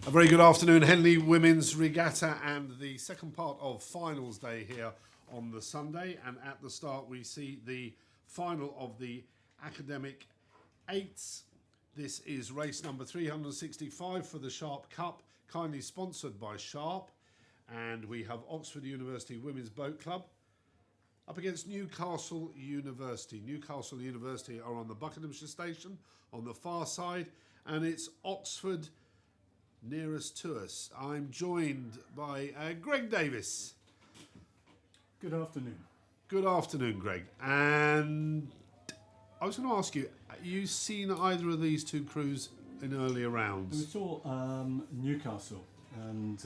A very good afternoon, Henley Women's Regatta and the second part of finals day here on the Sunday. And at the start we see the final of the academic eights. This is race number 365 for the Sharp Cup, kindly sponsored by Sharp. And we have Oxford University Women's Boat Club up against Newcastle University. Newcastle University are on the Buckinghamshire station on the far side, and it's Oxford nearest to us. I'm joined by Greg Davis. Good afternoon. Good afternoon, Greg. And I was going to ask you, have you seen either of these two crews in earlier rounds? We saw Newcastle, and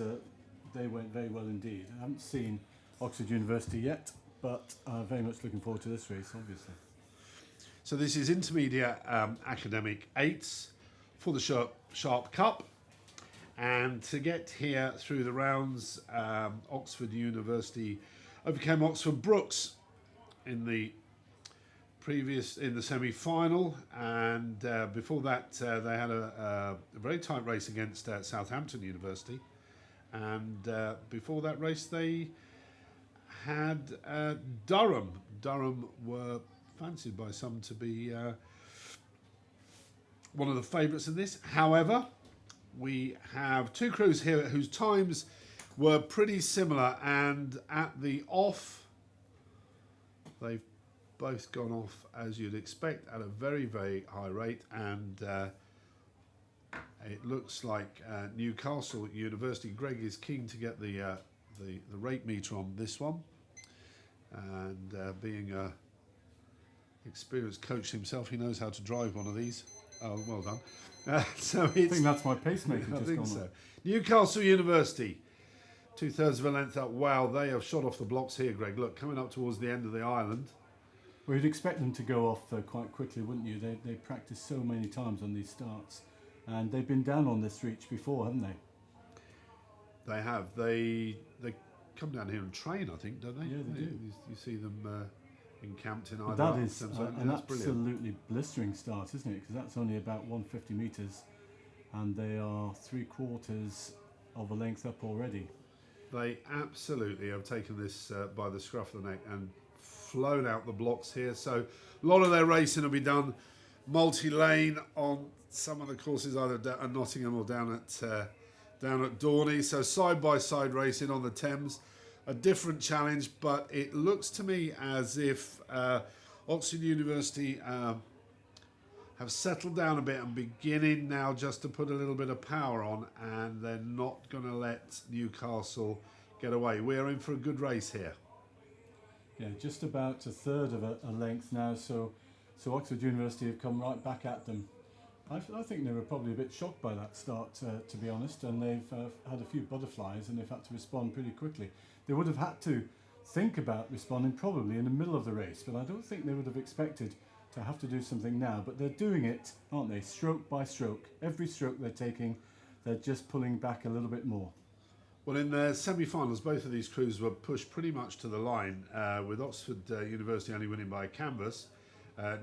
they went very well indeed. I haven't seen Oxford University yet, but very much looking forward to this race, obviously. So this is intermediate academic eights for the Sharp Cup. And to get here through the rounds, Oxford University overcame Oxford Brookes in the semi-final, and before that they had a very tight race against Southampton University, and before that race they had Durham. Durham were fancied by some to be one of the favourites in this. However, we have two crews here whose times were pretty similar, and at the off, they've both gone off, as you'd expect, at a very, very high rate, and it looks like Newcastle University. Greg is keen to get the rate meter on this one, and being a experienced coach himself, he knows how to drive one of these. Oh, well done. So I think that's my pacemaker. I just think gone so. on. Newcastle University, 2/3 of a length up. Wow, they have shot off the blocks here, Greg. Look, coming up towards the end of the island. Well, you'd expect them to go off quite quickly, wouldn't you? They practice so many times on these starts, and they've been down on this reach before, haven't they? They have. They come down here and train, I think, don't they? Yeah, they do. You see them encamped in But either. that up is Thames Lane. an That's brilliant. absolutely blistering start, isn't it? Because that's only about 150 metres, and they are 3/4 of a length up already. They absolutely have taken this by the scruff of the neck and flown out the blocks here. So a lot of their racing will be done multi-lane on some of the courses, either at Nottingham or down at Dorney. So side-by-side racing on the Thames. A different challenge, but it looks to me as if Oxford University have settled down a bit and beginning now just to put a little bit of power on, and they're not going to let Newcastle get away. We're in for a good race here. Yeah, just about 1/3 of a length now, so Oxford University have come right back at them. I think they were probably a bit shocked by that start, to be honest, and they've had a few butterflies, and they've had to respond pretty quickly. They would have had to think about responding probably in the middle of the race, but I don't think they would have expected to have to do something now. But they're doing it, aren't they, stroke by stroke. Every stroke they're taking, they're just pulling back a little bit more. Well, in the semi-finals, both of these crews were pushed pretty much to the line, with Oxford University only winning by a canvas.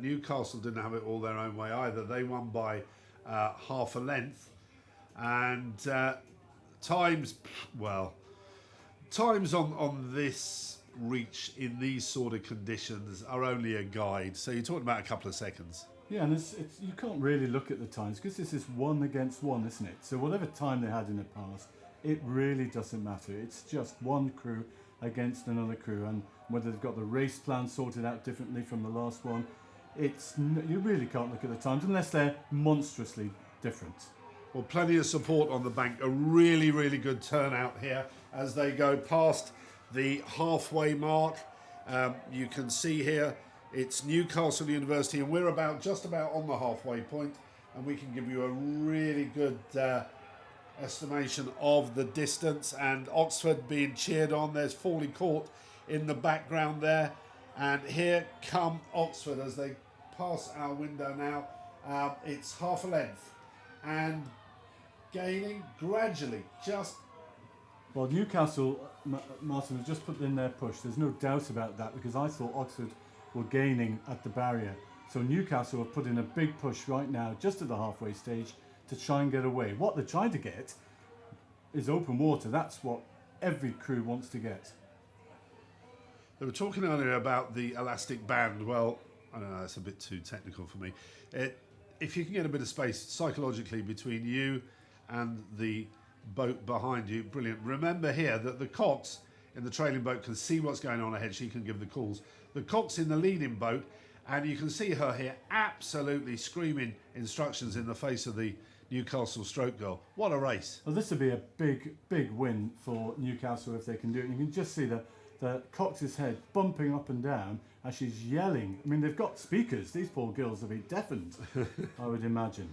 Newcastle didn't have it all their own way either. They won by half a length. And times on this reach in these sort of conditions are only a guide. So you're talking about a couple of seconds. Yeah, and you can't really look at the times because this is 1 against 1, isn't it? So whatever time they had in the past, it really doesn't matter. It's just one crew against another crew, and whether they've got the race plan sorted out differently from the last one, you really can't look at the times unless they're monstrously different. Well, plenty of support on the bank. A really, really good turnout here as they go past the halfway mark. You can see here it's Newcastle University, and we're just about on the halfway point, and we can give you a really good estimation of the distance. And Oxford being cheered on. There's Fawley Court in the background there, and here come Oxford as they pass our window now. It's half a length and gaining gradually. Well, Newcastle, Martin, have just put in their push. There's no doubt about that, because I thought Oxford were gaining at the barrier. So Newcastle have put in a big push right now, just at the halfway stage, to try and get away. What they're trying to get is open water. That's what every crew wants to get. They were talking earlier about the elastic band. Well, I don't know, that's a bit too technical for me. If you can get a bit of space psychologically between you and the boat behind you, brilliant. Remember here that the cox in the trailing boat can see what's going on ahead. She can give the calls. The cox in the leading boat, and you can see her here absolutely screaming instructions in the face of the Newcastle stroke girl. What a race. Well, this would be a big win for Newcastle if they can do it. You can just see the Cox's head bumping up and down as she's yelling. I mean, they've got speakers. These poor girls will be deafened, I would imagine.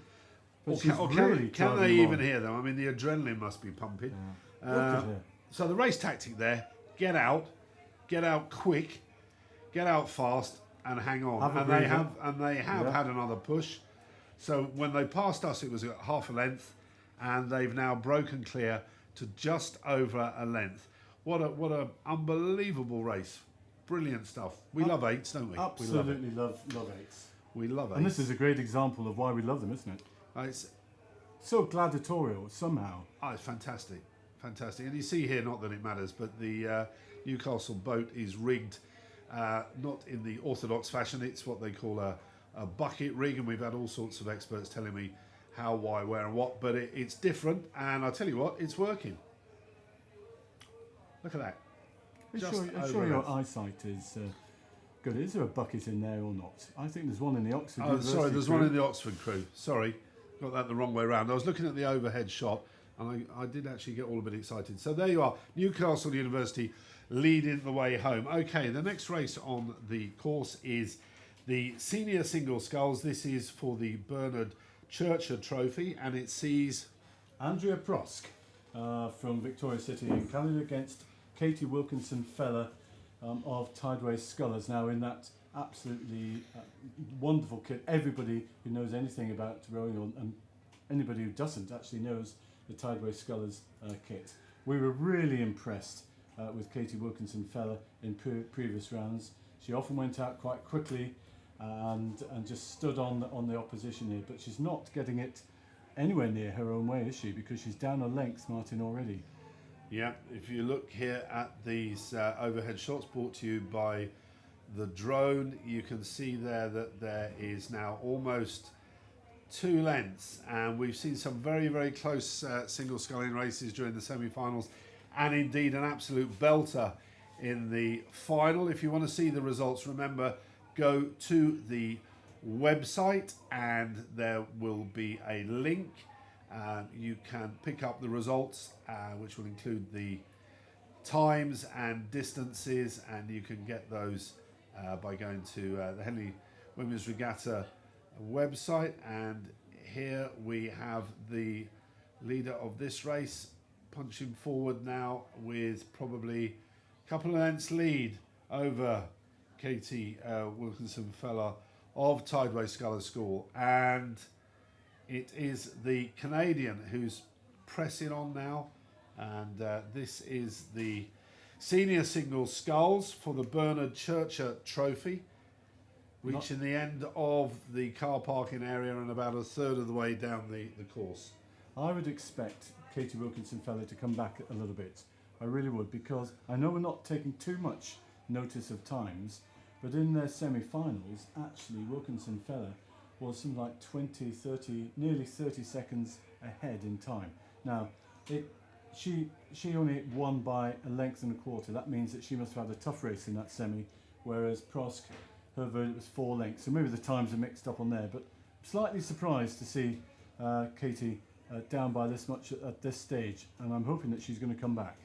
But Can they even hear them? I mean, the adrenaline must be pumping. Yeah. Look at her. So the race tactic there, get out quick, get out fast and hang on. And they have had another push. So when they passed us, it was at half a length, and they've now broken clear to just over a length. What a unbelievable race. Brilliant stuff. We love eights, don't we? Absolutely love eights. We love eights. And this is a great example of why we love them, isn't it? It's so gladiatorial somehow. Oh, it's fantastic. Fantastic. And you see here, not that it matters, but the Newcastle boat is rigged not in the orthodox fashion. It's what they call a bucket rig, and we've had all sorts of experts telling me how, why, where and what, but it's different, and I tell you what, it's working. Look at that. I'm sure your eyesight is good. Is there a bucket in there or not? I think there's one in the Oxford University sorry, there's crew. one in the Oxford crew. Sorry, got that the wrong way around. I was looking at the overhead shot, and I did actually get all a bit excited. So there you are, Newcastle University leading the way home. Okay, the next race on the course is the senior single sculls. This is for the Bernard Churcher Trophy, and it sees Andrea Prosk from Victoria City in Canada against Katie Wilkinson Feller of Tideway Sculls. Now in that absolutely wonderful kit. Everybody who knows anything about rowing, and anybody who doesn't actually knows the Tideway Sculls kit. We were really impressed with Katie Wilkinson Feller in previous rounds. She often went out quite quickly and just stood on the opposition here, but she's not getting it anywhere near her own way, is she? Because she's down a length, Martin, already. Yeah, if you look here at these overhead shots brought to you by the drone, you can see there that there is now almost 2 lengths, and we've seen some very close single sculling races during the semi-finals, and indeed an absolute belter in the final. If you want to see the results, remember, go to the website and there will be a link. You can pick up the results, which will include the times and distances, and you can get those by going to the Henley Women's Regatta website. And here we have the leader of this race punching forward now with probably a couple of lengths lead over Katie Wilkinson Feller of Tideway Sculls School, and it is the Canadian who's pressing on now, and this is the senior single sculls for the Bernard Churcher Trophy, reaching the end of the car parking area and about a third of the way down the course. I would expect Katie Wilkinson Feller to come back a little bit. I really would, because I know we're not taking too much notice of times, but in their semi-finals, actually Wilkinson Feller was something like 20, 30, nearly 30 seconds ahead in time. Now, she only won by a length and a quarter. That means that she must have had a tough race in that semi, whereas Prosk, her verdict was 4 lengths. So maybe the times are mixed up on there, but slightly surprised to see Katie down by this much at this stage, and I'm hoping that she's going to come back.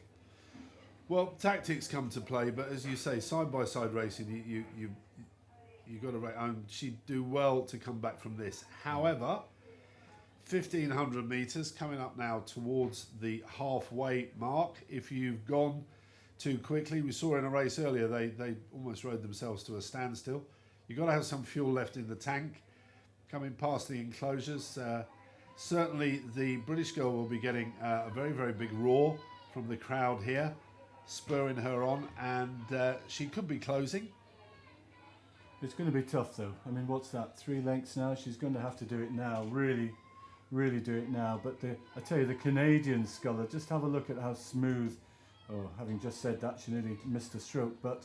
Well, tactics come to play, but as you say, side-by-side racing, you've got to rate. She'd do well to come back from this. However, 1,500 metres coming up now towards the halfway mark. If you've gone too quickly, we saw in a race earlier, they almost rode themselves to a standstill. You've got to have some fuel left in the tank. Coming past the enclosures, certainly the British girl will be getting a very big roar from the crowd here, spurring her on, and she could be closing. It's going to be tough though. I mean, what's that, 3 lengths now? She's going to have to do it now really really do it now. But I tell you, the Canadian sculler, just have a look at how smooth. Oh, having just said that, she nearly missed a stroke. But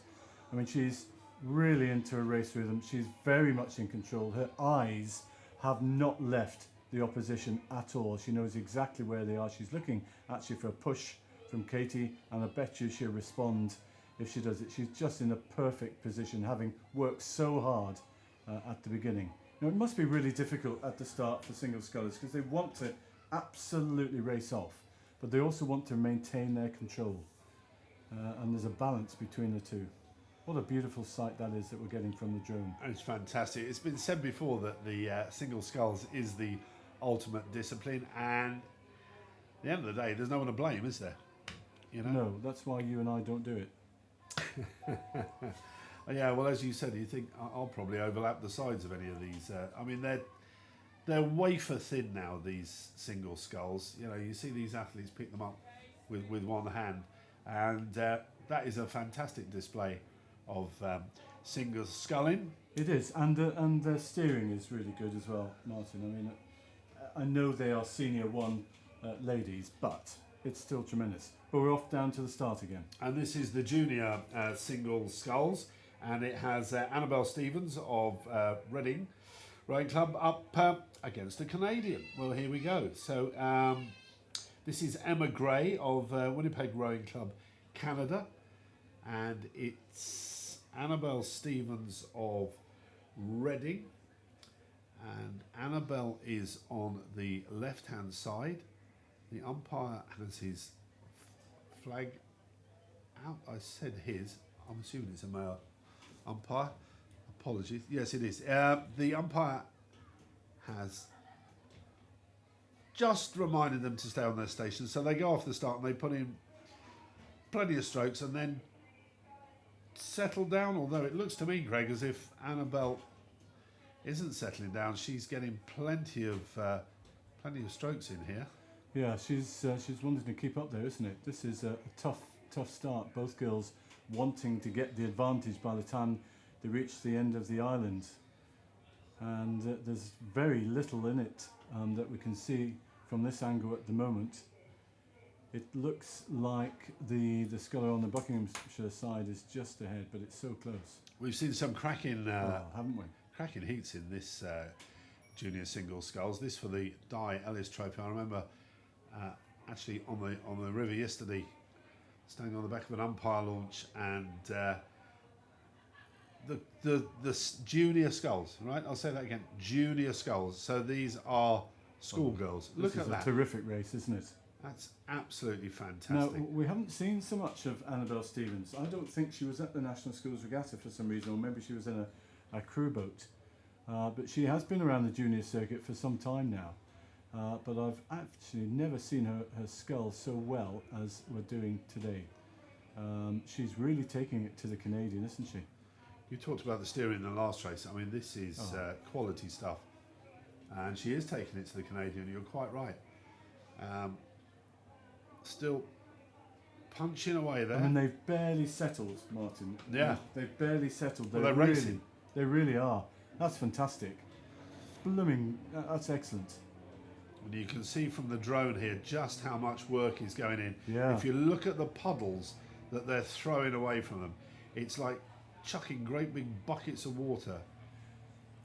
I mean, she's really into a race rhythm. She's very much in control. Her eyes have not left the opposition at all. She knows exactly where they are. She's looking actually for a push from Katie, and I bet you she'll respond if she does it. She's just in a perfect position, having worked so hard at the beginning. Now, it must be really difficult at the start for single scullers because they want to absolutely race off, but they also want to maintain their control. And there's a balance between the two. What a beautiful sight that is that we're getting from the drone. It's fantastic. It's been said before that the single sculls is the ultimate discipline, and at the end of the day, there's no one to blame, is there? You know? No, that's why you and I don't do it. Yeah, well, as you said, you think I'll probably overlap the sides of any of these. I mean, they're wafer thin now, these single sculls. You know, you see these athletes pick them up with one hand, and that is a fantastic display of single sculling. It is, and their steering is really good as well, Martin. I mean, I know they are Senior 1 ladies, but it's still tremendous. But we're off down to the start again. And this is the junior single sculls, and it has Annabelle Stevens of Reading Rowing Club up against a Canadian. Well, here we go. So this is Emma Gray of Winnipeg Rowing Club, Canada, and it's Annabelle Stevens of Reading, and Annabelle is on the left-hand side. The umpire has his flag out. I said his. I'm assuming it's a male umpire. Apologies. Yes, it is. The umpire has just reminded them to stay on their station. So they go off the start and they put in plenty of strokes and then settle down. Although it looks to me, Greg, as if Annabelle isn't settling down. She's getting plenty of strokes in here. Yeah, she's wanting to keep up there, isn't it? This is a tough start. Both girls wanting to get the advantage by the time they reach the end of the island. And there's very little in it that we can see from this angle at the moment. It looks like the sculler on the Buckinghamshire side is just ahead, but it's so close. We've seen some cracking, haven't we? Cracking heats in this junior single sculls. This for the Di Ellis Trophy. I remember actually on the river yesterday, standing on the back of an umpire launch, and the junior sculls. Right, I'll say that again. Junior sculls. So these are schoolgirls. Look at that. It's a terrific race, isn't it? That's absolutely fantastic. Now, we haven't seen so much of Annabelle Stevens. I don't think she was at the National Schools Regatta for some reason, or maybe she was in a crew boat. But she has been around the junior circuit for some time now. But I've actually never seen her scull so well as we're doing today. She's really taking it to the Canadian, isn't she? You talked about the steering in the last race. I mean, this is quality stuff. And she is taking it to the Canadian, you're quite right. Still punching away there. I mean, they've barely settled, Martin. Yeah. They've barely settled. Well, they're racing. They really are. That's fantastic. Blooming, that's excellent. And you can see from the drone here just how much work is going in. Yeah. If you look at the puddles that they're throwing away from them, it's like chucking great big buckets of water.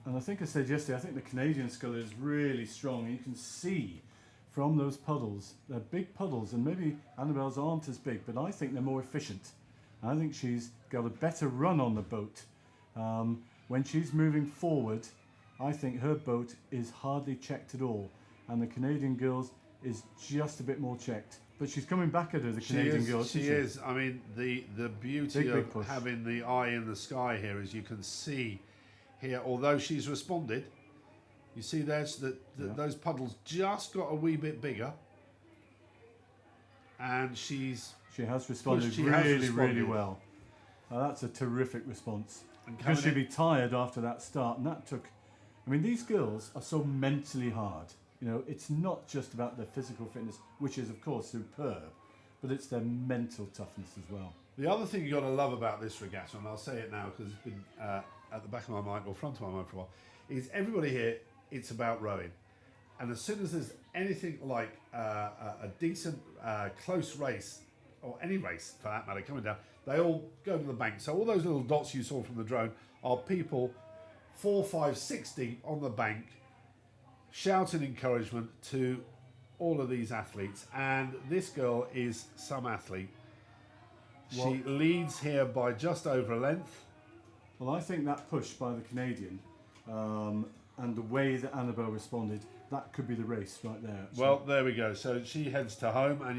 And I think I said yesterday, I think the Canadian sculler is really strong. You can see from those puddles, they're big puddles, and maybe Annabelle's aren't as big, but I think they're more efficient. I think she's got a better run on the boat. When she's moving forward, I think her boat is hardly checked at all, and the Canadian girls is just a bit more checked. But she's coming back at her, the Canadian girls. She is. I mean, the beauty big of having the eye in the sky here, as you can see here, although she's responded, you see there's those puddles just got a wee bit bigger, and she has responded really well. That's a terrific response. Because she'd be tired after that start, and that took. I mean, these girls are so mentally hard. You know, it's not just about their physical fitness, which is of course superb, but it's their mental toughness as well. The other thing you got to love about this regatta, and I'll say it now because it's been at the back of my mind or front of my mind for a while, is everybody here. It's about rowing, And as soon as there's anything like a decent close race, or any race for that matter, coming down, they all go to the bank. So all those little dots you saw from the drone are people 4, 5, 6 deep on the bank, shouting encouragement to all of these athletes. And this girl is some athlete. She leads here by just over a length. Well, I think that push by the Canadian and the way that Annabelle responded, that could be the race right there. Actually. Well, there we go. So she heads to home, and you